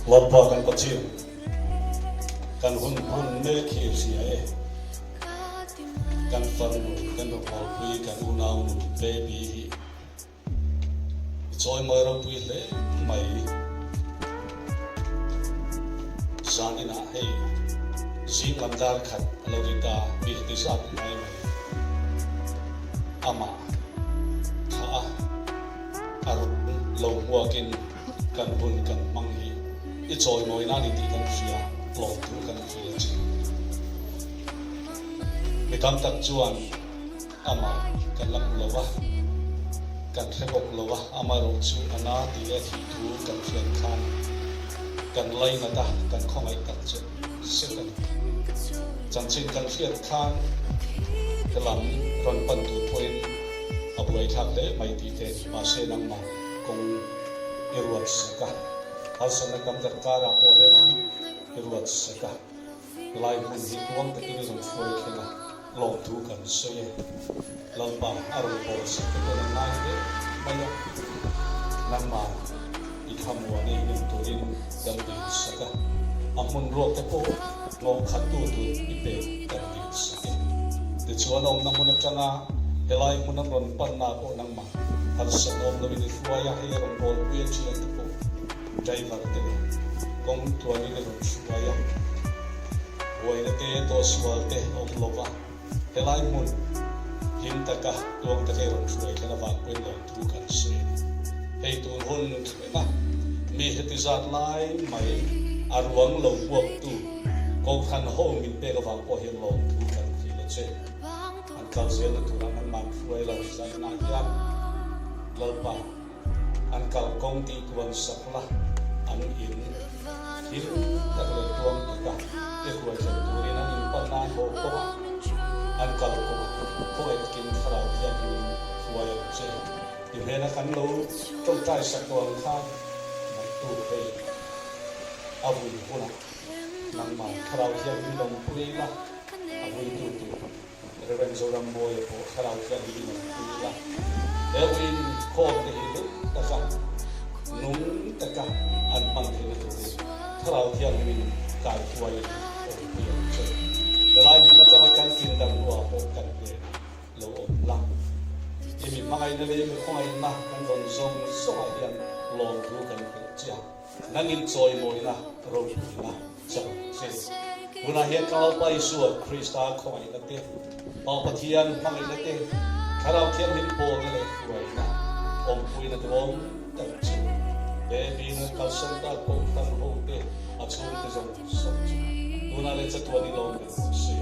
Loppa kan kecil, kan hun meki siae, kan fanu, kan khawpmai, kan unau baby. Joy mai ro pui le mai. Sangina hey, jing lamdar khat lorita bi tisat mai. Ama, tha, arun long wakin kan hun kan manghi. Joy moi na ni ti kan fia, long tu kan fia chi. Mikam tak chuan ama kan lam lawa, kan thebok lawa ama ro chu ana ti le thi tu kan fian khan, kan lai na ta kan khongai tak che sekan. Chan chin kan fian khan, kalam ron pan tu point abuai thak le mai ti te ma se nang ma kong irwat saka. Hasana kam darkara polen ruat saka lai mun hi tuang te ini ron foi khena long thu kan soye lalpa arul bol saka na nai de mayo namma ikhamwa ne in turin dam di saka amun ro te po long khatu tu ipe dam di saka de chuan om namun atanga helai mun ron pan na po nangma harsan om lo ni fuaya he ron bol pu chi ate po driver te kong tuani le ron fuaya Wai na te to swal te om lova helai mun him taka tuang ta ke ron fuai kana wa kwen lo tu kan se hei tu hun na mi heti zat lai mai arwang lo buak tu ko khan ho min pe ka wa ko hi lo tu kan ki le che an kal se na tu ran man fuai lo zan na ya lalpa an kal kong ti tuan sakla an in him ta le tuang ta te kuai jan tu ri na in pa na ho ko an kal ko ai kin kharau ya ki fuai che i he na kan lo trong tai sak tuang kha na tu pe abu ko na nang ma kharau ya ni long pui la abu tu reven zo ram boy ko kharau ya ni long pui la Ewin ko te hi ta ka nung ta ka an mang the na tu kharau ya ni kai tuai o pi che lai na cha kan kin dam lo ko kan pe lo om la mi mai na le mi khoi na kan don zong so ai yan lo tu kan pe cha nang in choi mo na ro na cha che una he khawpmai su krista khoi na te pa pathian mang na te kharau thiam hin po na le khoi na om pui na dom ta chu be bi na kal san ta ko tan ho te a chu te zong so una le cha tu ni lo se